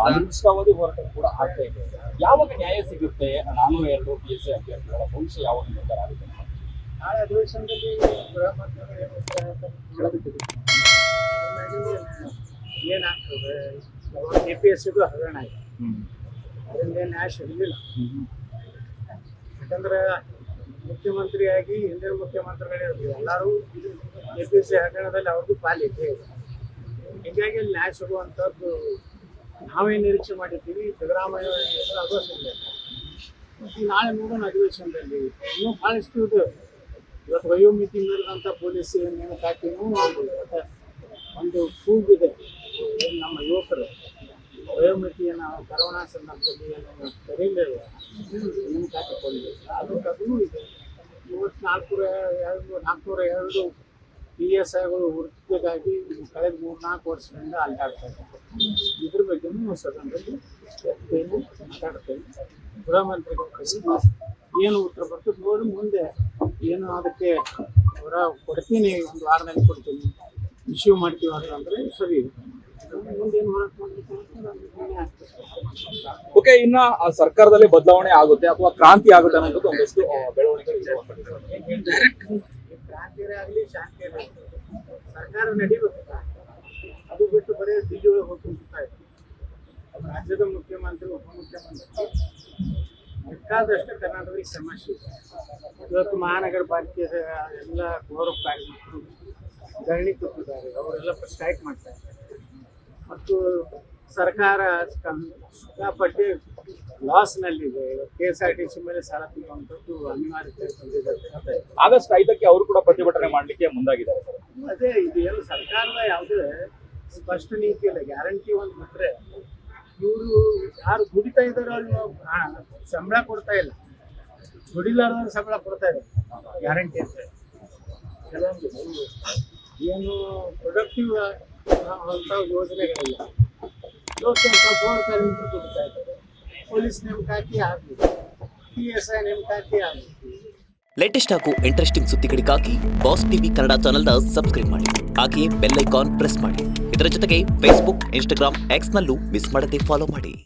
ಅನಿರ್ದಿಷ್ಟಾವಧಿ ಹೋರಾಟ ಕೂಡ ಆಗ್ತಾ ಇದೆ. ಯಾವಾಗ ನ್ಯಾಯ ಸಿಗುತ್ತೆ? 402 PSC ಅಭ್ಯರ್ಥಿಗಳ ಭವಿಷ್ಯ ಯಾವಾಗ ನಿರ್ಧಾರ ಆಗುತ್ತೆ? ನಾಳೆ ಅಧಿವೇಶನದಲ್ಲಿ ಗೃಹ ಮಂತ್ರಿಗಳು ಏನು ಉತ್ತರ ಹೇಳ್ತಾರೆ ಕೇಳಬೇಕಿದೆ. ಏನಾಗ್ತದೆ KPSCದು ಹಗರಣ ಆಗಿದೆ, ಅದರಿಂದ ನ್ಯಾಯ ಸಿಗಲಿಲ್ಲ. ಯಾಕಂದ್ರೆ ಮುಖ್ಯಮಂತ್ರಿಯಾಗಿ ಹಿಂದಿನ ಮುಖ್ಯಮಂತ್ರಿಗಳಿರಲಿ ಎಲ್ಲರೂ KPSC ಹಗರಣದಲ್ಲಿ ಅವ್ರದ್ದು ಪಾಲಿದೆ. ಹೀಗಾಗಿ ಅಲ್ಲಿ ನ್ಯಾಯ ಸಿಗುವಂಥದ್ದು ನಾವೇನು ನಿರೀಕ್ಷೆ ಮಾಡಿದ್ದೀವಿ, ಸಿದ್ದರಾಮಯ್ಯ ಅದು ಸಿಗಬೇಕು. ಮತ್ತು ನಾಳೆ ನೋಡೋಣ ಅಧಿವೇಶನದಲ್ಲಿ ಇನ್ನೂ ಭಾಳಷ್ಟು ಇದು. ಇವತ್ತು ವಯೋಮಿತಿ ಮೀರಿದಂಥ ಪೊಲೀಸ್ ನೇಮಕಾತಿನೂ ಒಂದು ಕೂಗಿದೆ. ಏನು ನಮ್ಮ ಯುವಕರು ವಯೋಮಿತಿಯನ್ನು ಕರೋನಾ ಸಂದರ್ಭದಲ್ಲಿ ಏನು ಕರೀಲಿಲ್ಲ ನೇಮಕಾತಿ ಕೊಡಲಿಲ್ಲ, ಅದೂ ಇದೆ. 402 PSIಗಳು ವೃತ್ತಿಗಾಗಿ ಕಳೆದ 3-4 ವರ್ಷದಿಂದ ಅಲ್ಲಾಡ್ತಾ ಇದ್ದಾರೆ. ಇದ್ರ ಬಗ್ಗೆನೂ ಸದನದಲ್ಲಿ ಮಾತಾಡ್ತೇವೆ. ಗೃಹ ಮಂತ್ರಿಗಳು ಕರೆಸಿ ಏನು ಉತ್ತರ ಬರ್ತದೆ ನೋಡಿ, ಮುಂದೆ ಏನು ಅದಕ್ಕೆ ಅವರ ಕೊಡ್ತೀನಿ, ಒಂದು ವಾರದಲ್ಲಿ ಕೊಡ್ತೀನಿ, ಇಶ್ಯೂ ಮಾಡ್ತೀವಿ ಅಂತಂದರೆ ಸರಿ. ಮುಂದೇನು ಹೋರಾಟ ಮಾಡಬೇಕು ಅಂತ ಆಗ್ತದೆ. ಓಕೆ, ಇನ್ನ ಸರ್ಕಾರದಲ್ಲಿ ಬದಲಾವಣೆ ಆಗುತ್ತೆ ಅಥವಾ ಕ್ರಾಂತಿ ಆಗುತ್ತೆ ಅನ್ನೋದು ಒಂದಷ್ಟು ಬೆಳವಣಿಗೆ. ಕ್ರಾಂತಿಯೇ ಆಗಲಿ ಶಾಂತಿಯೇ ಆಗಲಿ ಸರ್ಕಾರ ನಡಿಬೇಕು. ಅದು ಬಿಟ್ಟು ಬರೀ ಬಿಜೆಪಿ ಹೋಗ್ತಾ ಇದೆ. ರಾಜ್ಯದ ಮುಖ್ಯಮಂತ್ರಿ ಉಪಮುಖ್ಯಮಂತ್ರಿ ಬೇಕಾದಷ್ಟು ಕರ್ನಾಟಕದಲ್ಲಿ ಸಮಸ್ಯೆ ಇದೆ. ಇವತ್ತು ಮಹಾನಗರ ಪಾಲಿಕೆ ಎಲ್ಲ ಗೌರವ ಕಾರ್ಮಿಕರು ಧರಣಿ ಕೂತಿದ್ದಾರೆ, ಅವರೆಲ್ಲ ಸ್ಟ್ರೈಕ್ ಮಾಡ್ತಾ ಇದ್ದಾರೆ. ಮತ್ತು ಸರ್ಕಾರ ಸಿಕ್ಕಾಪಟ್ಟೆ ಲಾಸ್ನಲ್ಲಿದೆ. KSRTC ಮೇಲೆ ಸಾಲ ತೆಗೆಯುವಂಥದ್ದು ಅನಿವಾರ್ಯತೆ ಬಂದಿದೆ. ಆಗಸ್ಟ್ 5ಕ್ಕೆ ಅವರು ಕೂಡ ಪ್ರತಿಭಟನೆ ಮಾಡಲಿಕ್ಕೆ ಮುಂದಾಗಿದ್ದಾರೆ ಸರ್. ಅದೇ ಇದು ಏನು ಸರ್ಕಾರದ ಯಾವುದೇ ಸ್ಪಷ್ಟ ನೀತಿ ಇಲ್ಲ, ಗ್ಯಾರಂಟಿ ಒಂದು ಬಿಟ್ಟರೆ ಇವರು ಯಾರು ದುಡಿತಾ ಇದ್ದಾರೋ ಅವ್ರಿಗೆ ಸಂಬಳ ಕೊಡ್ತಾ ಇಲ್ಲ, ದುಡಿಲಾರ್ದವ್ರು ಸಂಬಳ ಕೊಡ್ತಾ ಇದ್ದಾರೆ ಗ್ಯಾರಂಟಿ ಅಂತ. ಕೆಲವೊಂದು ಏನು ಪ್ರೊಡಕ್ಟಿವ್ ಅಂತ ಯೋಜನೆಗಳಿಲ್ಲ. ಇವತ್ತು ಗೋರ್ ಕಾರ್ಮಿಕರು ದುಡಿತಾ ಇದ್ದಾರೆ, ಪೊಲೀಸ್ ನೇಮಕಾತಿ ಆಗಬೇಕು, PSI ನೇಮಕಾತಿ ಆಗಬೇಕು. ಲೇಟೆಸ್ಟ್ ಹಾಗೂ ಇಂಟ್ರೆಸ್ಟಿಂಗ್ ಸುದ್ದಿಗಳಿಗಾಗಿ ಬಾಸ್ ಟಿವಿ ಕನ್ನಡ ಚಾನೆಲ್ನ ಸಬ್ಸ್ಕ್ರೈಬ್ ಮಾಡಿ. ಹಾಗೆಯೇ ಬೆಲ್ ಐಕಾನ್ ಪ್ರೆಸ್ ಮಾಡಿ. ಇದರ ಜೊತೆಗೆ ಫೇಸ್ಬುಕ್, ಇನ್ಸ್ಟಾಗ್ರಾಮ್, ಎಕ್ಸ್ನಲ್ಲೂ ಮಿಸ್ ಮಾಡದೆ ಫಾಲೋ ಮಾಡಿ.